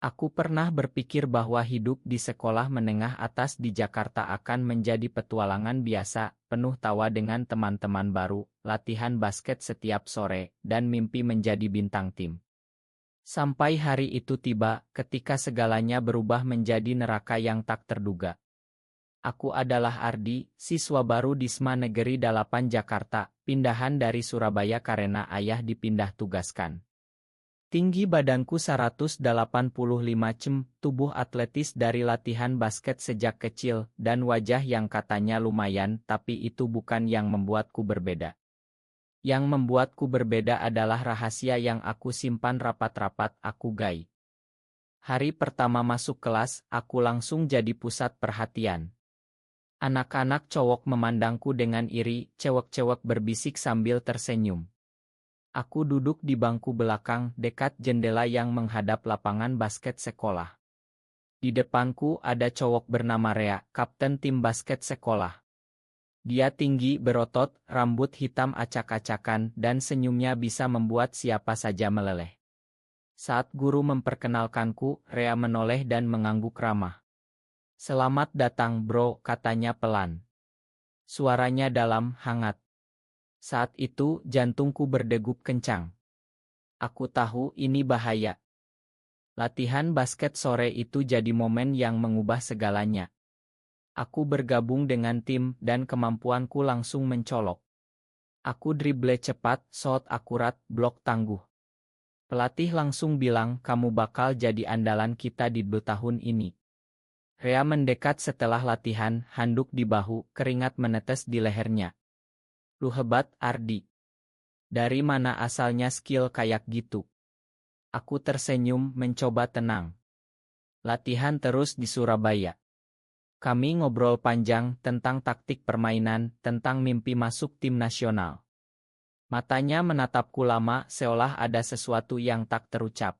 Aku pernah berpikir bahwa hidup di sekolah menengah atas di Jakarta akan menjadi petualangan biasa, penuh tawa dengan teman-teman baru, latihan basket setiap sore, dan mimpi menjadi bintang tim. Sampai hari itu tiba, ketika segalanya berubah menjadi neraka yang tak terduga. Aku adalah Ardi, siswa baru di SMA Negeri 8 Jakarta, pindahan dari Surabaya karena ayah dipindah tugaskan. Tinggi badanku 185 cm, tubuh atletis dari latihan basket sejak kecil, dan wajah yang katanya lumayan, tapi itu bukan yang membuatku berbeda. Yang membuatku berbeda adalah rahasia yang aku simpan rapat-rapat, aku gay. Hari pertama masuk kelas, aku langsung jadi pusat perhatian. Anak-anak cowok memandangku dengan iri, cewek-cewek berbisik sambil tersenyum. Aku duduk di bangku belakang, dekat jendela yang menghadap lapangan basket sekolah. Di depanku ada cowok bernama Rea, kapten tim basket sekolah. Dia tinggi berotot, rambut hitam acak-acakan, dan senyumnya bisa membuat siapa saja meleleh. Saat guru memperkenalkanku, Rea menoleh dan mengangguk ramah. "Selamat datang bro," katanya pelan. Suaranya dalam, hangat. Saat itu, jantungku berdegup kencang. Aku tahu ini bahaya. Latihan basket sore itu jadi momen yang mengubah segalanya. Aku bergabung dengan tim dan kemampuanku langsung mencolok. Aku drible cepat, shot akurat, blok tangguh. Pelatih langsung bilang kamu bakal jadi andalan kita di 2 tahun ini. Rea mendekat setelah latihan, handuk di bahu, keringat menetes di lehernya. "Lu hebat, Ardi. Dari mana asalnya skill kayak gitu?" Aku tersenyum, mencoba tenang. Latihan terus di Surabaya. Kami ngobrol panjang tentang taktik permainan, tentang mimpi masuk tim nasional. Matanya menatapku lama, seolah ada sesuatu yang tak terucap.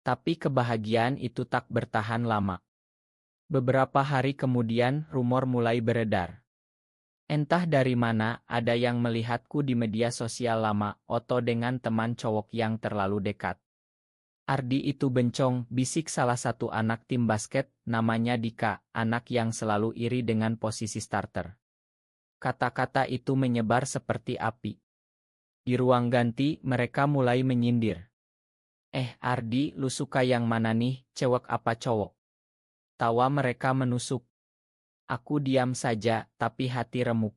Tapi kebahagiaan itu tak bertahan lama. Beberapa hari kemudian, rumor mulai beredar. Entah dari mana, ada yang melihatku di media sosial lama, foto dengan teman cowok yang terlalu dekat. "Ardi itu bencong," bisik salah satu anak tim basket, namanya Dika, anak yang selalu iri dengan posisi starter. Kata-kata itu menyebar seperti api. Di ruang ganti, mereka mulai menyindir. Ardi, lu suka yang mana nih, cewek apa cowok?" Tawa mereka menusuk. Aku diam saja, tapi hati remuk.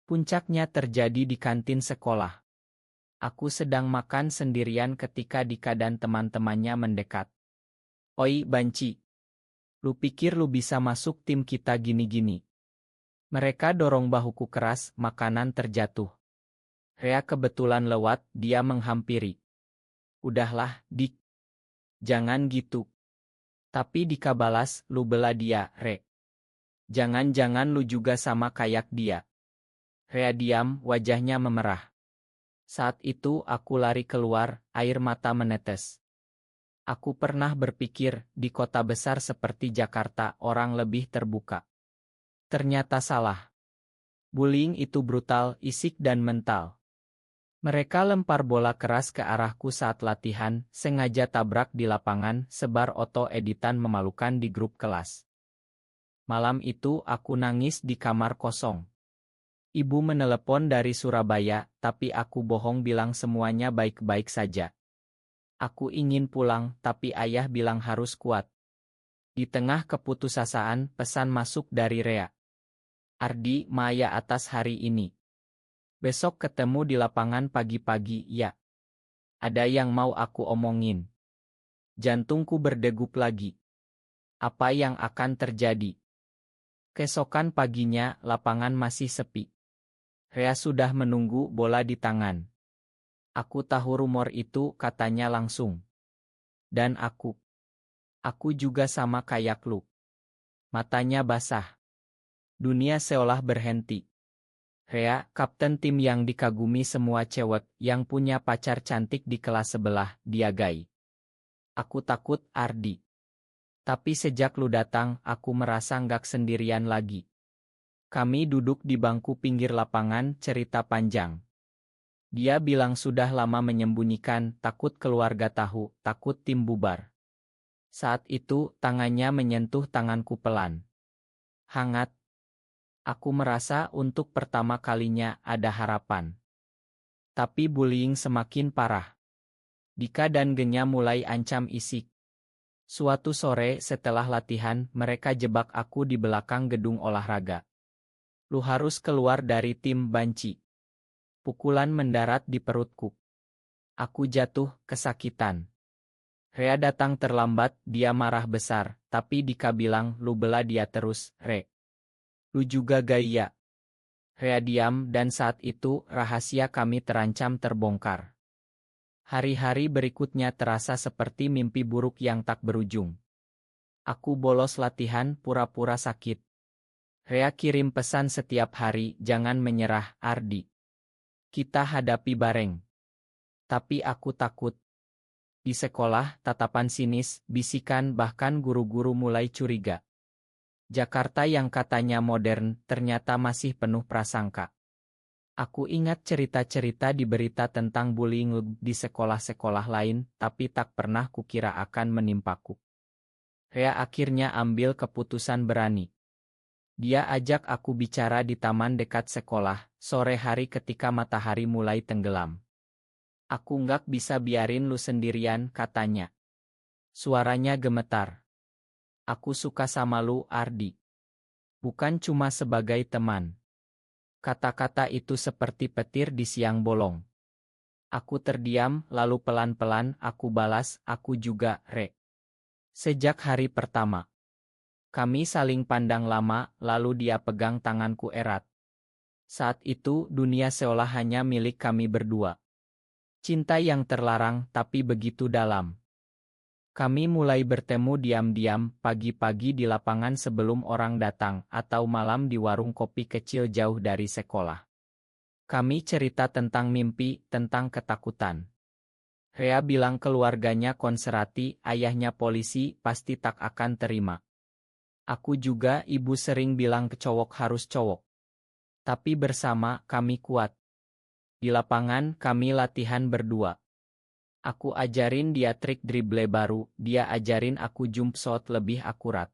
Puncaknya terjadi di kantin sekolah. Aku sedang makan sendirian ketika Dika dan teman-temannya mendekat. "Oi, banci. Lu pikir lu bisa masuk tim kita gini-gini?" Mereka dorong bahuku keras, makanan terjatuh. Rea kebetulan lewat, dia menghampiri. "Udahlah, Dik. Jangan gitu." Tapi Dika balas, "Lu bela dia, Re. Jangan-jangan lu juga sama kayak dia." Rea diam, wajahnya memerah. Saat itu aku lari keluar, air mata menetes. Aku pernah berpikir, di kota besar seperti Jakarta orang lebih terbuka. Ternyata salah. Bullying itu brutal, isik dan mental. Mereka lempar bola keras ke arahku saat latihan, sengaja tabrak di lapangan, sebar oto editan memalukan di grup kelas. Malam itu aku nangis di kamar kosong. Ibu menelepon dari Surabaya, tapi aku bohong bilang semuanya baik-baik saja. Aku ingin pulang, tapi ayah bilang harus kuat. Di tengah keputusasaan, pesan masuk dari Rea. "Ardi, Maya atas hari ini. Besok ketemu di lapangan pagi-pagi, ya. Ada yang mau aku omongin." Jantungku berdegup lagi. Apa yang akan terjadi? Keesokan paginya, lapangan masih sepi. Rea sudah menunggu bola di tangan. "Aku tahu rumor itu," katanya langsung. "Dan aku juga sama kayak lu." Matanya basah. Dunia seolah berhenti. Rea, kapten tim yang dikagumi semua cewek, yang punya pacar cantik di kelas sebelah, dia gay. Aku takut, Ardi. Tapi sejak lu datang, aku merasa nggak sendirian lagi. Kami duduk di bangku pinggir lapangan, cerita panjang. Dia bilang sudah lama menyembunyikan, takut keluarga tahu, takut tim bubar. Saat itu, tangannya menyentuh tanganku pelan. Hangat. Aku merasa untuk pertama kalinya ada harapan. Tapi bullying semakin parah. Dika dan Genya mulai ancam isik. Suatu sore setelah latihan, mereka jebak aku di belakang gedung olahraga. Lu harus keluar dari tim banci. Pukulan mendarat di perutku. Aku jatuh, kesakitan. Rea datang terlambat, dia marah besar, tapi Dika bilang, lu bela dia terus, Re. Lu juga gaya. Rea diam dan saat itu rahasia kami terancam terbongkar. Hari-hari berikutnya terasa seperti mimpi buruk yang tak berujung. Aku bolos latihan pura-pura sakit. Rea kirim pesan setiap hari, jangan menyerah, Ardi. Kita hadapi bareng. Tapi aku takut. Di sekolah, tatapan sinis, bisikan bahkan guru-guru mulai curiga. Jakarta yang katanya modern, ternyata masih penuh prasangka. Aku ingat cerita-cerita di berita tentang bullying di sekolah-sekolah lain, tapi tak pernah kukira akan menimpaku. Rea akhirnya ambil keputusan berani. Dia ajak aku bicara di taman dekat sekolah, sore hari ketika matahari mulai tenggelam. Aku nggak bisa biarin lu sendirian, katanya. Suaranya gemetar. Aku suka sama lu, Ardi. Bukan cuma sebagai teman. Kata-kata itu seperti petir di siang bolong. Aku terdiam, lalu pelan-pelan aku balas, aku juga, Re. Sejak hari pertama. Kami saling pandang lama, lalu dia pegang tanganku erat. Saat itu, dunia seolah hanya milik kami berdua. Cinta yang terlarang, tapi begitu dalam. Kami mulai bertemu diam-diam, pagi-pagi di lapangan sebelum orang datang, atau malam di warung kopi kecil jauh dari sekolah. Kami cerita tentang mimpi, tentang ketakutan. Rea bilang keluarganya konserati, ayahnya polisi, pasti tak akan terima. Aku juga, ibu sering bilang cowok harus cowok. Tapi bersama, kami kuat. Di lapangan, kami latihan berdua. Aku ajarin dia trik dribble baru, dia ajarin aku jump shot lebih akurat.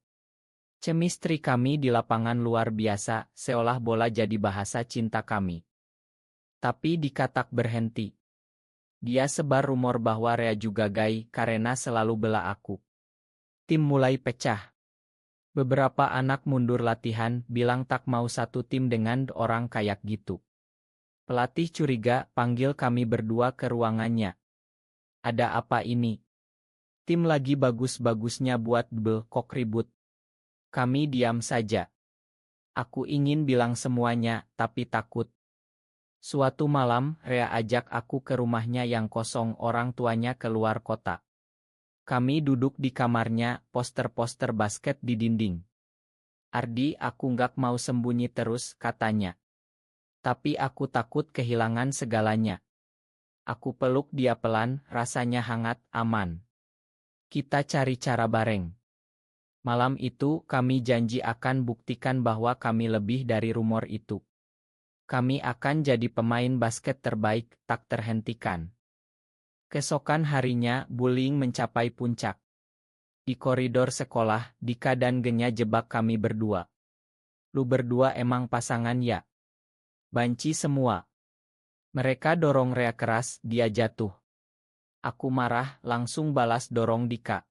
Chemistry kami di lapangan luar biasa, seolah bola jadi bahasa cinta kami. Tapi Dika tak berhenti. Dia sebar rumor bahwa Rea juga gay karena selalu bela aku. Tim mulai pecah. Beberapa anak mundur latihan, bilang tak mau satu tim dengan orang kayak gitu. Pelatih curiga, panggil kami berdua ke ruangannya. Ada apa ini? Tim lagi bagus-bagusnya buat double kok ribut. Kami diam saja. Aku ingin bilang semuanya, tapi takut. Suatu malam, Rea ajak aku ke rumahnya yang kosong, orang tuanya keluar kota. Kami duduk di kamarnya, poster-poster basket di dinding. Ardi, aku nggak mau sembunyi terus, katanya. Tapi aku takut kehilangan segalanya. Aku peluk dia pelan, rasanya hangat, aman. Kita cari cara bareng. Malam itu, kami janji akan buktikan bahwa kami lebih dari rumor itu. Kami akan jadi pemain basket terbaik, tak terhentikan. Keesokan harinya, bullying mencapai puncak. Di koridor sekolah, Dika dan Genya jebak kami berdua. Lu berdua emang pasangan ya? Banci semua. Mereka dorong Rea keras, dia jatuh. Aku marah, langsung balas dorong Dika.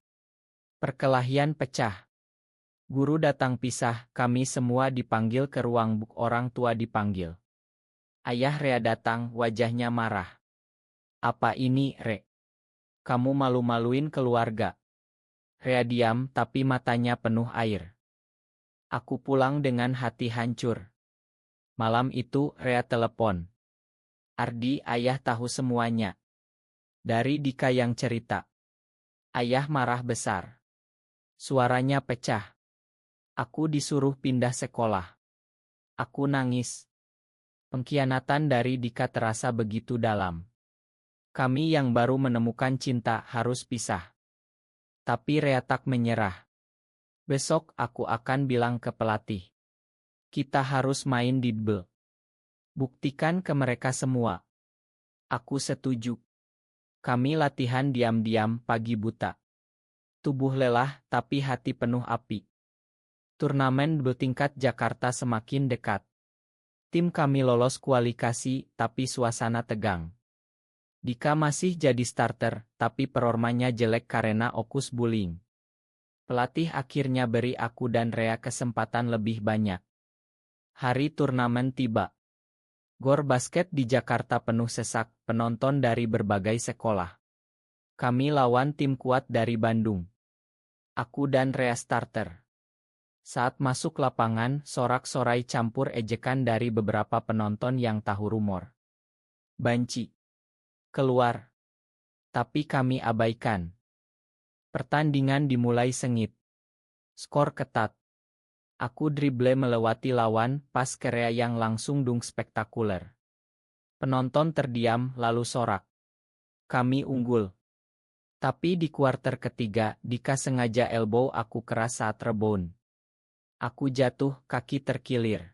Perkelahian pecah. Guru datang pisah, kami semua dipanggil ke ruang buk, orang tua dipanggil. Ayah Rea datang, wajahnya marah. Apa ini, Re? Kamu malu-maluin keluarga. Rea diam, tapi matanya penuh air. Aku pulang dengan hati hancur. Malam itu, Rea telepon. Ardi, ayah tahu semuanya. Dari Dika yang cerita. Ayah marah besar. Suaranya pecah. Aku disuruh pindah sekolah. Aku nangis. Pengkhianatan dari Dika terasa begitu dalam. Kami yang baru menemukan cinta harus pisah. Tapi Rea tak menyerah. Besok aku akan bilang ke pelatih. Kita harus main di double. Buktikan ke mereka semua. Aku setuju. Kami latihan diam-diam pagi buta. Tubuh lelah, tapi hati penuh api. Turnamen bertingkat Jakarta semakin dekat. Tim kami lolos kualifikasi, tapi suasana tegang. Dika masih jadi starter, tapi performanya jelek karena okus bullying. Pelatih akhirnya beri aku dan Rea kesempatan lebih banyak. Hari turnamen tiba. Gor basket di Jakarta penuh sesak, penonton dari berbagai sekolah. Kami lawan tim kuat dari Bandung. Aku dan Rea starter. Saat masuk lapangan, sorak-sorai campur ejekan dari beberapa penonton yang tahu rumor. Banci. Keluar. Tapi kami abaikan. Pertandingan dimulai sengit. Skor ketat. Aku drible melewati lawan, pas ke Rea yang langsung dung spektakuler. Penonton terdiam lalu sorak. Kami unggul. Tapi di kuarter ketiga, Dika sengaja elbow aku keras saat rebound. Aku jatuh, kaki terkilir.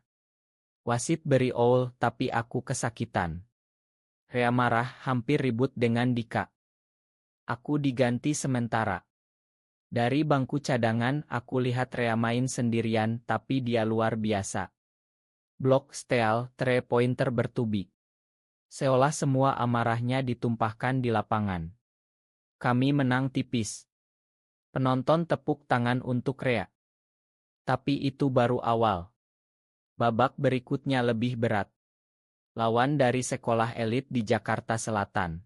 Wasit beri foul, tapi aku kesakitan. Rea marah, hampir ribut dengan Dika. Aku diganti sementara. Dari bangku cadangan, aku lihat Rea main sendirian, tapi dia luar biasa. Blok steal, 3-pointer bertubi. Seolah semua amarahnya ditumpahkan di lapangan. Kami menang tipis. Penonton tepuk tangan untuk Rea. Tapi itu baru awal. Babak berikutnya lebih berat. Lawan dari sekolah elit di Jakarta Selatan.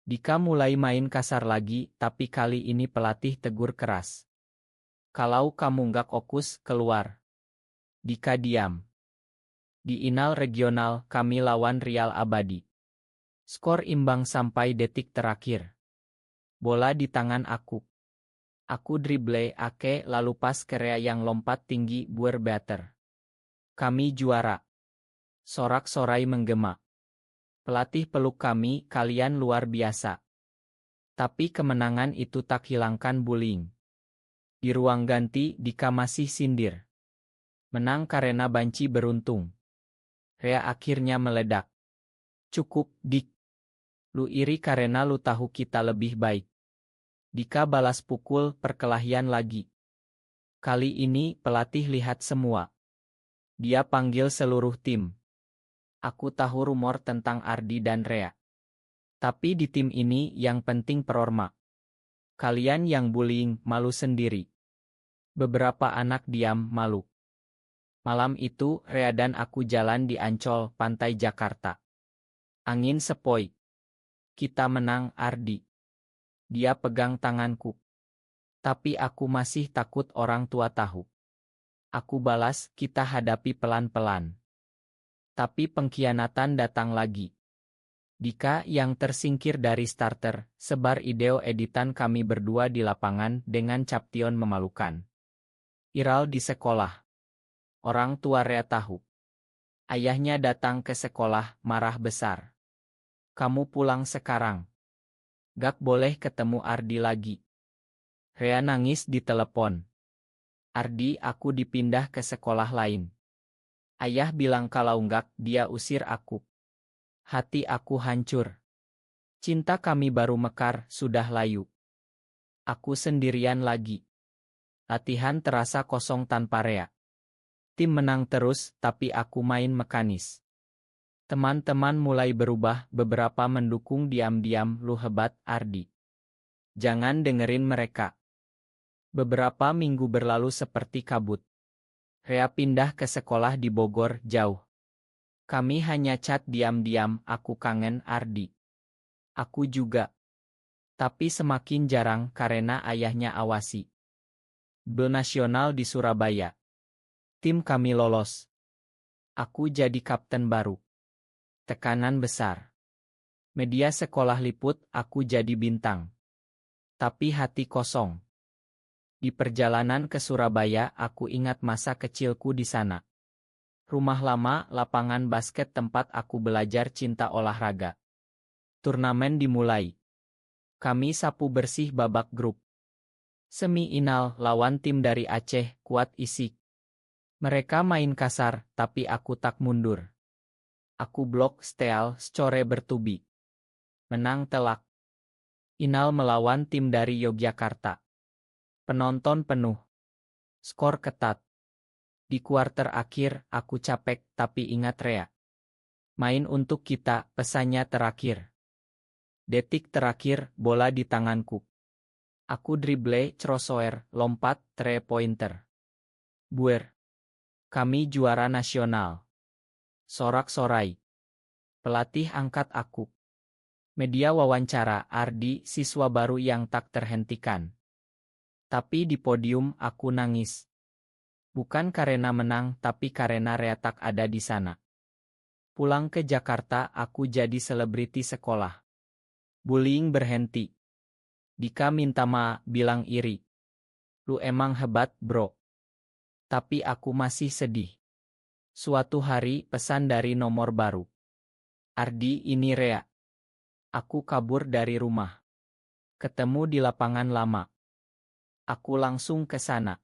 Dika mulai main kasar lagi, tapi kali ini pelatih tegur keras. Kalau kamu nggak fokus, keluar. Dika diam. Di Inal regional, kami lawan Real Abadi. Skor imbang sampai detik terakhir. Bola di tangan aku. Aku dribble Ake lalu pas ke Rea yang lompat tinggi buer better. Kami juara. Sorak-sorai menggema. Pelatih peluk kami, kalian luar biasa. Tapi kemenangan itu tak hilangkan bullying. Di ruang ganti, Dika masih sindir. Menang karena Banci beruntung. Rea akhirnya meledak. Cukup, Dik. Lu iri karena lu tahu kita lebih baik. Dika balas pukul, perkelahian lagi. Kali ini pelatih lihat semua. Dia panggil seluruh tim. Aku tahu rumor tentang Ardi dan Rea. Tapi di tim ini yang penting performa. Kalian yang bullying malu sendiri. Beberapa anak diam malu. Malam itu Rea dan aku jalan di Ancol, pantai Jakarta. Angin sepoi. Kita menang, Ardi. Dia pegang tanganku. Tapi aku masih takut orang tua tahu. Aku balas, kita hadapi pelan-pelan. Tapi pengkhianatan datang lagi. Dika yang tersingkir dari starter, sebar ideo editan kami berdua di lapangan dengan caption memalukan. Viral di sekolah. Orang tua Rea tahu. Ayahnya datang ke sekolah, marah besar. Kamu pulang sekarang. Gak boleh ketemu Ardi lagi. Rea nangis di telepon. Ardi, aku dipindah ke sekolah lain. Ayah bilang kalau enggak, dia usir aku. Hati aku hancur. Cinta kami baru mekar, sudah layu. Aku sendirian lagi. Latihan terasa kosong tanpa Rea. Tim menang terus, tapi aku main mekanis. Teman-teman mulai berubah, beberapa mendukung diam-diam, lu hebat, Ardi. Jangan dengerin mereka. Beberapa minggu berlalu seperti kabut. Rea pindah ke sekolah di Bogor, jauh. Kami hanya chat diam-diam, aku kangen Ardi. Aku juga. Tapi semakin jarang karena ayahnya awasi. Nasional di Surabaya. Tim kami lolos. Aku jadi kapten baru. Tekanan besar. Media sekolah liput, aku jadi bintang. Tapi hati kosong. Di perjalanan ke Surabaya, aku ingat masa kecilku di sana. Rumah lama, lapangan basket tempat aku belajar cinta olahraga. Turnamen dimulai. Kami sapu bersih babak grup. Semi-final lawan tim dari Aceh, kuat isik. Mereka main kasar, tapi aku tak mundur. Aku blok steal, score bertubi. Menang telak. Final melawan tim dari Yogyakarta. Penonton penuh. Skor ketat. Di kuarter akhir, aku capek, tapi ingat Rea. Main untuk kita, pesannya terakhir. Detik terakhir, bola di tanganku. Aku dribble, crossover, lompat, 3-pointer. Buer. Kami juara nasional. Sorak-sorai. Pelatih angkat aku. Media wawancara, Ardi, siswa baru yang tak terhentikan. Tapi di podium aku nangis. Bukan karena menang, tapi karena Rea tak ada di sana. Pulang ke Jakarta, aku jadi selebriti sekolah. Bullying berhenti. Dika minta maaf, bilang iri. Lu emang hebat, bro. Tapi aku masih sedih. Suatu hari, pesan dari nomor baru. Ardi, ini Rea. Aku kabur dari rumah. Ketemu di lapangan lama. Aku langsung ke sana.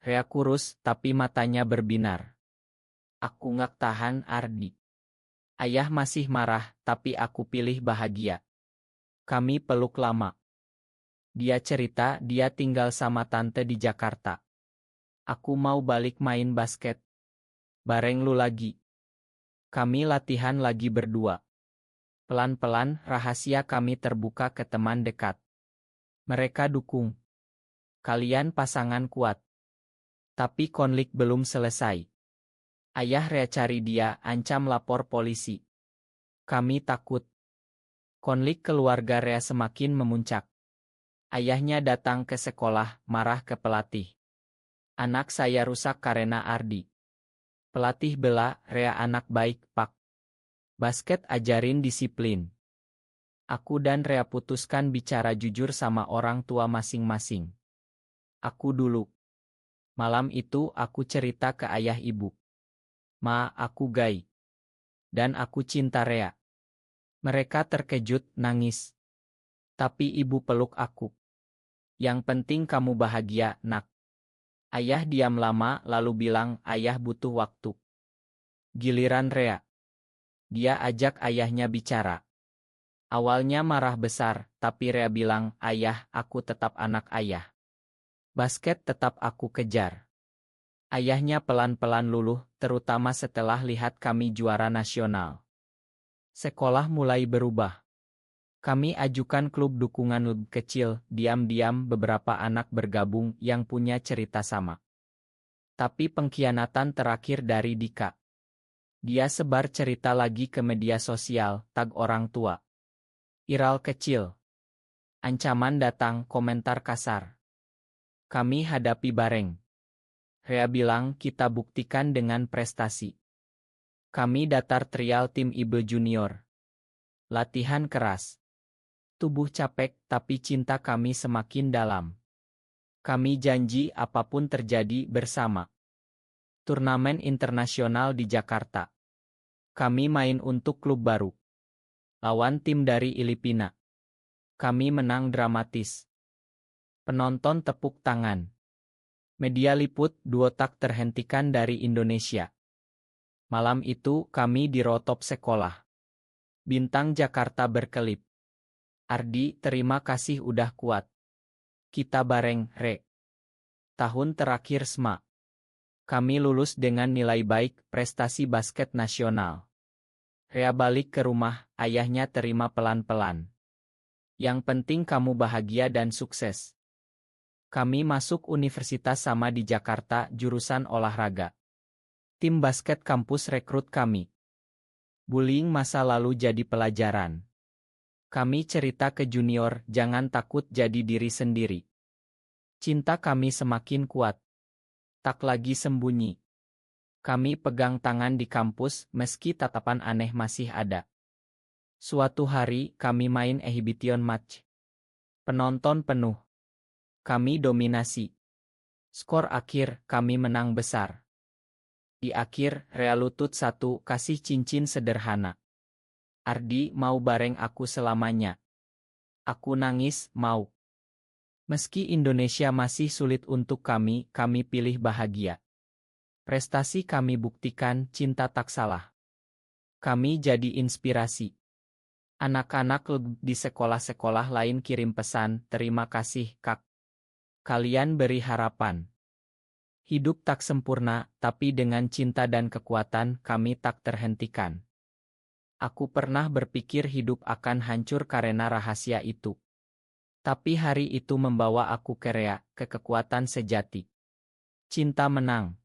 Rea kurus, tapi matanya berbinar. Aku nggak tahan, Ardi. Ayah masih marah, tapi aku pilih bahagia. Kami peluk lama. Dia cerita dia tinggal sama tante di Jakarta. Aku mau balik main basket. Bareng lu lagi. Kami latihan lagi berdua. Pelan-pelan, rahasia kami terbuka ke teman dekat. Mereka dukung. Kalian pasangan kuat. Tapi konflik belum selesai. Ayah Rea cari dia, ancam lapor polisi. Kami takut. Konflik keluarga Rea semakin memuncak. Ayahnya datang ke sekolah, marah ke pelatih. Anak saya rusak karena Ardi. Pelatih bela, Rea anak baik, Pak. Basket ajarin disiplin. Aku dan Rea putuskan bicara jujur sama orang tua masing-masing. Aku dulu. Malam itu aku cerita ke ayah ibu. Ma, aku gay. Dan aku cinta Rea. Mereka terkejut, nangis. Tapi ibu peluk aku. Yang penting kamu bahagia, nak. Ayah diam lama lalu bilang ayah butuh waktu. Giliran Rea. Dia ajak ayahnya bicara. Awalnya marah besar, tapi Rea bilang, ayah, aku tetap anak ayah. Basket tetap aku kejar. Ayahnya pelan-pelan luluh, terutama setelah lihat kami juara nasional. Sekolah mulai berubah. Kami ajukan klub dukungan lebih kecil, diam-diam beberapa anak bergabung yang punya cerita sama. Tapi pengkhianatan terakhir dari Dika. Dia sebar cerita lagi ke media sosial, tag orang tua. Viral kecil. Ancaman datang, komentar kasar. Kami hadapi bareng. Rea bilang kita buktikan dengan prestasi. Kami datar trial tim Ibe Junior. Latihan keras. Tubuh capek, tapi cinta kami semakin dalam. Kami janji apapun terjadi bersama. Turnamen internasional di Jakarta. Kami main untuk klub baru. Lawan tim dari Filipina. Kami menang dramatis. Penonton tepuk tangan. Media liput, duo tak terhentikan dari Indonesia. Malam itu kami dirotop sekolah. Bintang Jakarta berkelip. Ardi, terima kasih udah kuat. Kita bareng, Re. Tahun terakhir SMA. Kami lulus dengan nilai baik, prestasi basket nasional. Rea balik ke rumah, ayahnya terima pelan-pelan. Yang penting kamu bahagia dan sukses. Kami masuk universitas sama di Jakarta, jurusan olahraga. Tim basket kampus rekrut kami. Bullying masa lalu jadi pelajaran. Kami cerita ke junior, jangan takut jadi diri sendiri. Cinta kami semakin kuat. Tak lagi sembunyi. Kami pegang tangan di kampus, meski tatapan aneh masih ada. Suatu hari, kami main exhibition match. Penonton penuh. Kami dominasi. Skor akhir, kami menang besar. Di akhir, Rea lutut satu, kasih cincin sederhana. Ardi, mau bareng aku selamanya. Aku nangis, mau. Meski Indonesia masih sulit untuk kami pilih bahagia. Prestasi kami buktikan, cinta tak salah. Kami jadi inspirasi. Anak-anak di sekolah-sekolah lain kirim pesan, terima kasih, Kak. Kalian beri harapan. Hidup tak sempurna, tapi dengan cinta dan kekuatan kami tak terhentikan. Aku pernah berpikir hidup akan hancur karena rahasia itu. Tapi hari itu membawa aku ke kekuatan sejati. Cinta menang.